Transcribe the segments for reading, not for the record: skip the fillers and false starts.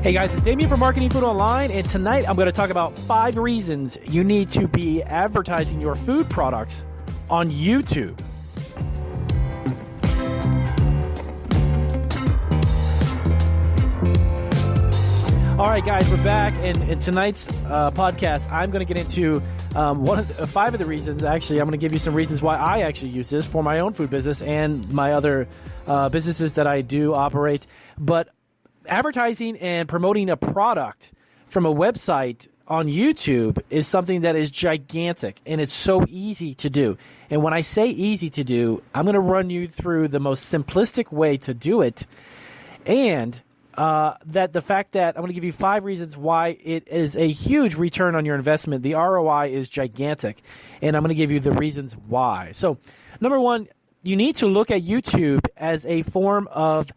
Hey guys, it's Damien from Marketing Food Online, and tonight I'm going to talk about 5 reasons you need to be advertising your food products on YouTube. All right, guys, we're back, and in tonight's podcast, I'm going to get into 5 of the reasons. Actually, I'm going to give you some reasons why I actually use this for my own food business and my other businesses that I do operate. But advertising and promoting a product from a website on YouTube is something that is gigantic, and it's so easy to do. And when I say easy to do, I'm going to run you through the most simplistic way to do it, and that the fact that I'm going to give you 5 reasons why it is a huge return on your investment. The ROI is gigantic, and I'm going to give you the reasons why. So, number 1, you need to look at YouTube as a form of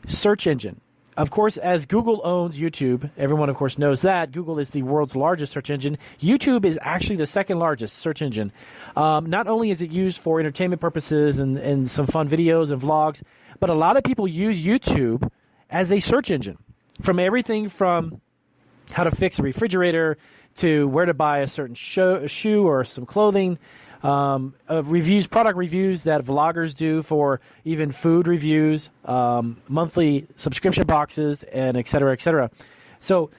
search engine. Of course, as Google owns YouTube, everyone, of course, knows that. Google is the world's largest search engine. YouTube is actually the second largest search engine. Not only is it used for entertainment purposes and some fun videos and vlogs, but a lot of people use YouTube as a search engine. From everything from how to fix a refrigerator to where to buy a certain shoe or some clothing, reviews, product reviews that vloggers do for even food reviews, monthly subscription boxes, and et cetera, et cetera. So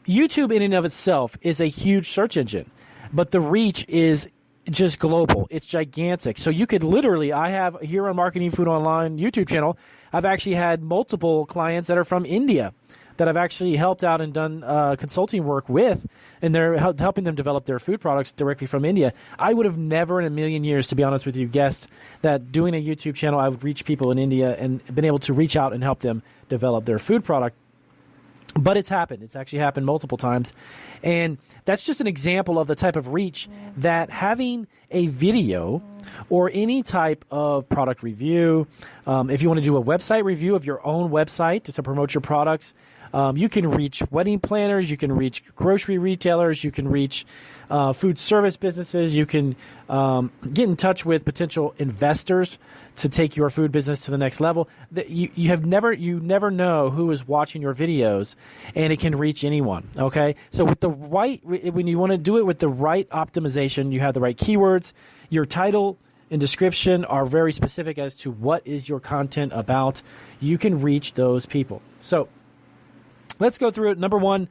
YouTube in and of itself is a huge search engine, but the reach is just global. It's gigantic. So you could literally, I have here on Marketing Food Online YouTube channel, I've actually had multiple clients that are from India that I've actually helped out and done consulting work with, and they're helping them develop their food products directly from India. I would have never in a million years, to be honest with you, guessed that doing a YouTube channel, I would reach people in India and been able to reach out and help them develop their food product. But it's happened. It's actually happened multiple times. And that's just an example of the type of reach that having a video or any type of product review, if you want to do a website review of your own website to promote your products, you can reach wedding planners, you can reach grocery retailers, you can reach food service businesses, you can get in touch with potential investors to take your food business to the next level. You never know who is watching your videos, and it can reach anyone. Okay, so with the right, when you want to do it with the right optimization, you have the right keywords. Your title and description are very specific as to what is your content about. You can reach those people. So let's go through it. Number 1,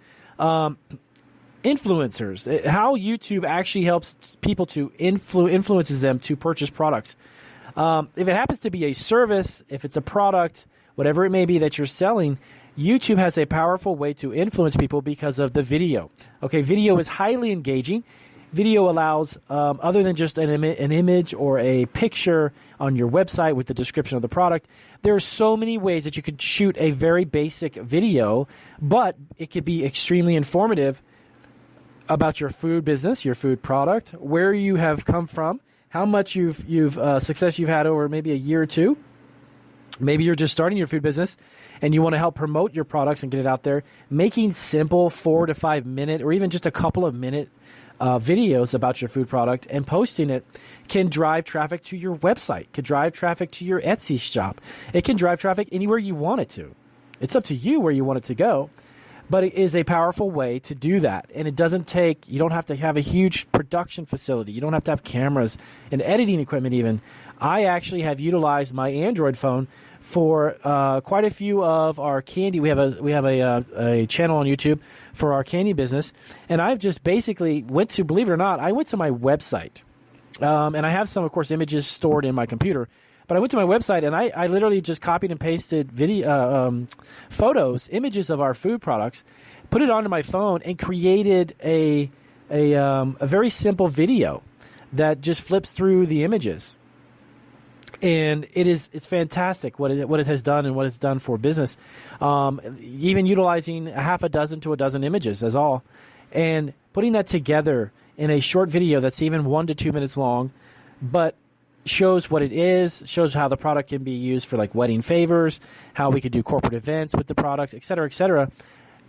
influencers. How YouTube actually helps people to influences them to purchase products. If it happens to be a service, if it's a product, whatever it may be that you're selling, YouTube has a powerful way to influence people because of the video. Okay, video is highly engaging. Video allows, other than just an image or a picture on your website with the description of the product, there are so many ways that you could shoot a very basic video, but it could be extremely informative about your food business, your food product, where you have come from, how much success you've had over maybe a year or two. Maybe you're just starting your food business and you want to help promote your products and get it out there. Making simple 4 to 5 minute or even just a couple of minute videos about your food product and posting it can drive traffic to your website, can drive traffic to your Etsy shop. It can drive traffic anywhere you want it to. It's up to you where you want it to go. But it is a powerful way to do that. And it doesn't take, you don't have to have a huge production facility. You don't have to have cameras and editing equipment even. I actually have utilized my Android phone for quite a few of our candy. We have a channel on YouTube for our candy business. And I've just basically believe it or not, I went to my website. And I have some, of course, images stored in my computer. But I went to my website and I literally just copied and pasted photos, images of our food products, put it onto my phone, and created a very simple video that just flips through the images. And it's fantastic what it has done and what it's done for business. Even utilizing a half a dozen to a dozen images as all, and putting that together in a short video that's even 1 to 2 minutes long, but shows what it is, shows how the product can be used for like wedding favors, how we could do corporate events with the products, et cetera, et cetera.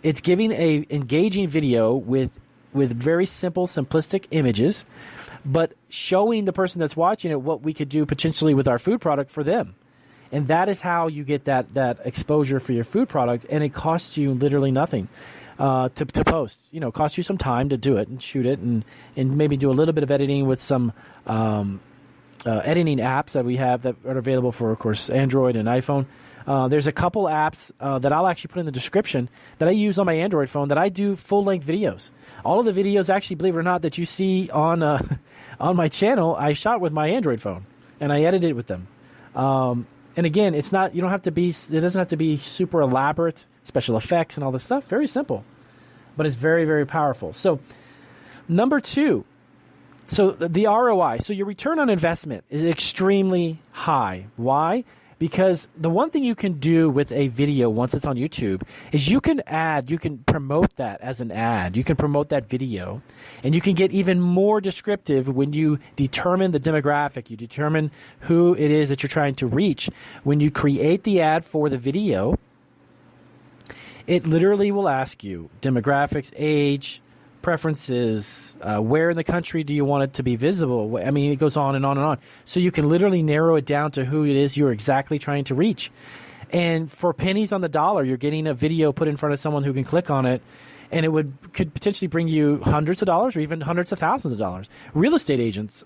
It's giving a engaging video with very simple, simplistic images, but showing the person that's watching it what we could do potentially with our food product for them. And that is how you get that exposure for your food product, and it costs you literally nothing to post. You know, it costs you some time to do it and shoot it, and maybe do a little bit of editing with some editing apps that we have that are available for, of course, Android and iPhone. There's a couple apps that I'll actually put in the description that I use on my Android phone that I do full-length videos. All of the videos, actually, believe it or not, that you see on on my channel, I shot with my Android phone, and I edited with them. And again, it's not, you don't have to be, it doesn't have to be super elaborate, special effects and all this stuff. Very simple, but it's very, very powerful. So number 2, so the ROI, so your return on investment is extremely high. Why? Because the one thing you can do with a video once it's on YouTube is you can promote that as an ad. You can promote that video, and you can get even more descriptive when you determine the demographic, you determine who it is that you're trying to reach. When you create the ad for the video, it literally will ask you demographics, age, preferences, where in the country do you want it to be visible? I mean, it goes on and on and on. So you can literally narrow it down to who it is you're exactly trying to reach. And for pennies on the dollar, you're getting a video put in front of someone who can click on it, and it could potentially bring you hundreds of dollars or even hundreds of thousands of dollars. Real estate agents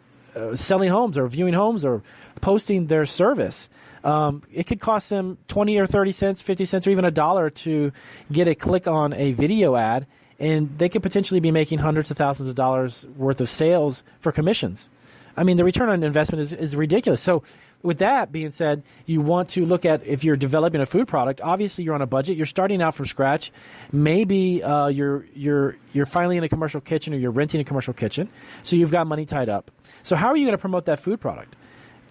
selling homes or viewing homes or posting their service. It could cost them 20 or 30 cents, 50 cents, or even $1 to get a click on a video ad. And they could potentially be making hundreds of thousands of dollars worth of sales for commissions. I mean, the return on investment is ridiculous. So with that being said, you want to look at, if you're developing a food product, obviously you're on a budget. You're starting out from scratch. Maybe you're finally in a commercial kitchen, or you're renting a commercial kitchen. So you've got money tied up. So how are you going to promote that food product?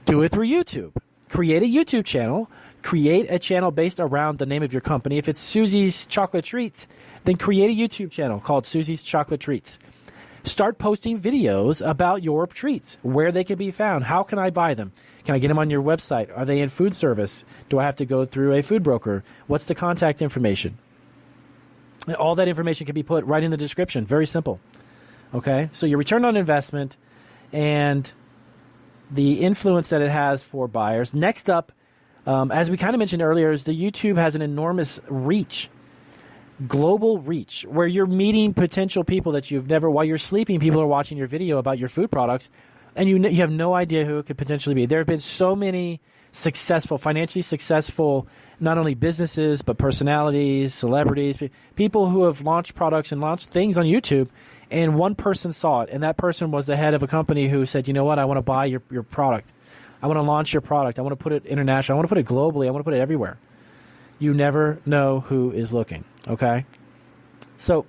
Do it through YouTube. Create a YouTube channel. Create a channel based around the name of your company. If it's Susie's Chocolate Treats, then create a YouTube channel called Susie's Chocolate Treats. Start posting videos about your treats, where they can be found. How can I buy them? Can I get them on your website? Are they in food service? Do I have to go through a food broker? What's the contact information? All that information can be put right in the description. Very simple. Okay? So your return on investment and the influence that it has for buyers. Next up, as we kind of mentioned earlier, is the YouTube has an enormous reach, global reach, where you're meeting potential people that you've never, while you're sleeping, people are watching your video about your food products, and you have no idea who it could potentially be. There have been so many financially successful, not only businesses, but personalities, celebrities, people who have launched products and launched things on YouTube, and one person saw it, and that person was the head of a company who said, you know what, I want to buy your product. I want to launch your product. I want to put it international. I want to put it globally. I want to put it everywhere. You never know who is looking, okay? So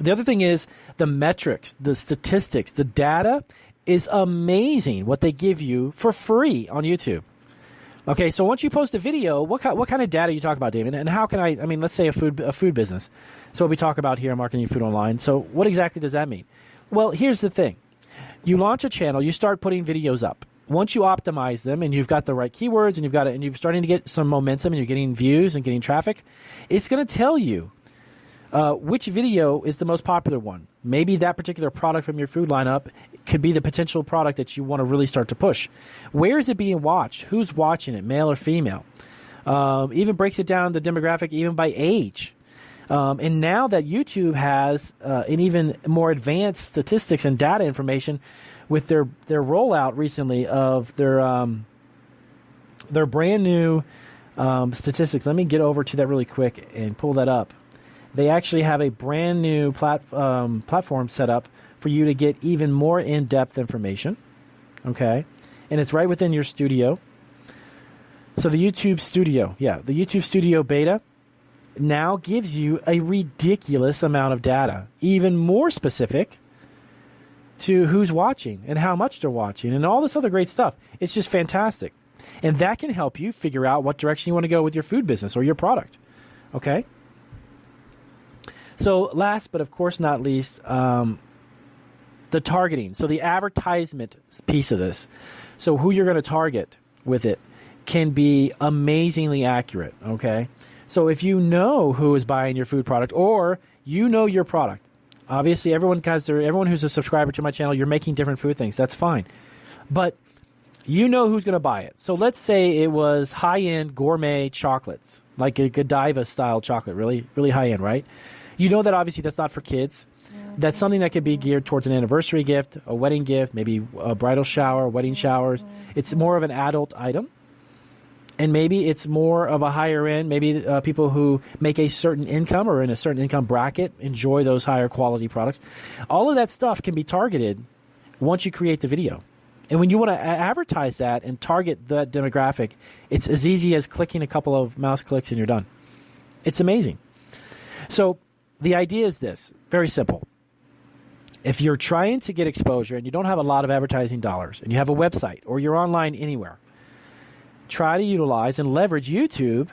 the other thing is the metrics, the statistics, the data is amazing what they give you for free on YouTube. Okay, so once you post a video, what kind of data are you talking about, David? And how can I mean, let's say a food business. That's what we talk about here on Marketing Food Online. So what exactly does that mean? Well, here's the thing. You launch a channel, you start putting videos up. Once you optimize them and you've got the right keywords and you're starting to get some momentum and you're getting views and getting traffic, it's going to tell you which video is the most popular one. Maybe that particular product from your food lineup could be the potential product that you want to really start to push. Where is it being watched? Who's watching it, male or female? Even breaks it down, the demographic, even by age. And now that YouTube has an even more advanced statistics and data information with their rollout recently of their brand new statistics. Let me get over to that really quick and pull that up. They actually have a brand new platform set up for you to get even more in-depth information. Okay, and it's right within your studio. So the YouTube Studio, the YouTube Studio Beta now gives you a ridiculous amount of data, even more specific to who's watching and how much they're watching and all this other great stuff. It's just fantastic. And that can help you figure out what direction you want to go with your food business or your product. Okay? So last but of course not least, the targeting. So the advertisement piece of this. So who you're going to target with it can be amazingly accurate. Okay? So if you know who is buying your food product or you know your product, obviously everyone who's a subscriber to my channel, you're making different food things. That's fine. But you know who's going to buy it. So let's say it was high-end gourmet chocolates, like a Godiva style chocolate, really, really high-end, right? You know that obviously that's not for kids. That's something that could be geared towards an anniversary gift, a wedding gift, maybe a bridal shower, wedding showers. It's more of an adult item. And maybe it's more of a higher end. Maybe people who make a certain income or in a certain income bracket enjoy those higher quality products. All of that stuff can be targeted once you create the video. And when you want to advertise that and target that demographic, it's as easy as clicking a couple of mouse clicks and you're done. It's amazing. So the idea is this, very simple. If you're trying to get exposure and you don't have a lot of advertising dollars and you have a website or you're online anywhere, try to utilize and leverage YouTube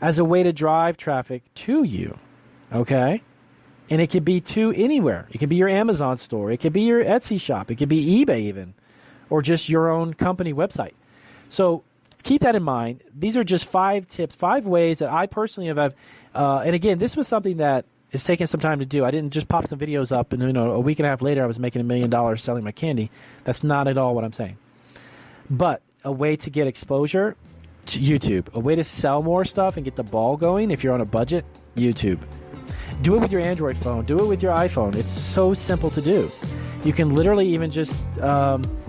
as a way to drive traffic to you, okay? And it could be to anywhere. It could be your Amazon store. It could be your Etsy shop. It could be eBay even, or just your own company website. So keep that in mind. These are just 5 tips, 5 ways that I personally have. And again, this was something that is taking some time to do. I didn't just pop some videos up and a week and a half later I was making $1 million selling my candy. That's not at all what I'm saying. But a way to get exposure to YouTube, a way to sell more stuff and get the ball going if you're on a budget, YouTube. Do it with your Android phone. Do it with your iPhone. It's so simple to do. You can literally even just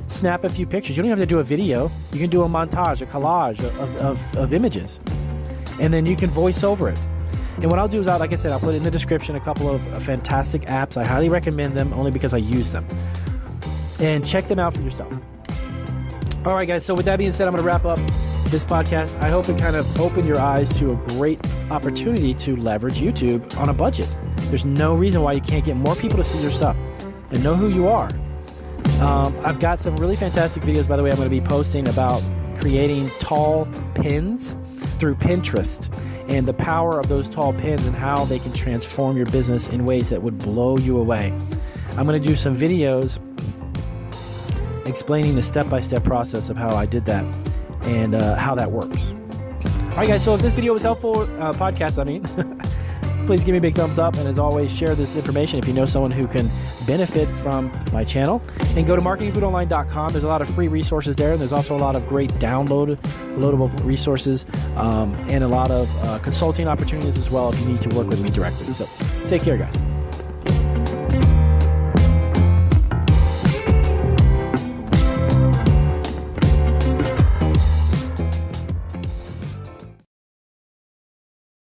snap a few pictures. You don't have to do a video. You can do a montage, a collage of images. And then you can voice over it. And what I'll do is, like I said, I'll put in the description a couple of fantastic apps. I highly recommend them only because I use them. And check them out for yourself. All right, guys. So with that being said, I'm going to wrap up this podcast. I hope it kind of opened your eyes to a great opportunity to leverage YouTube on a budget. There's no reason why you can't get more people to see your stuff and know who you are. I've got some really fantastic videos, by the way, I'm going to be posting about creating tall pins through Pinterest and the power of those tall pins and how they can transform your business in ways that would blow you away. I'm going to do some videos explaining the step-by-step process of how I did that and how that works. All right, guys, so if this video was helpful, please give me a big thumbs up. And as always, share this information if you know someone who can benefit from my channel. And go to marketingfoodonline.com. There's a lot of free resources there. And there's also a lot of great loadable resources and a lot of consulting opportunities as well if you need to work with me directly. So take care, guys.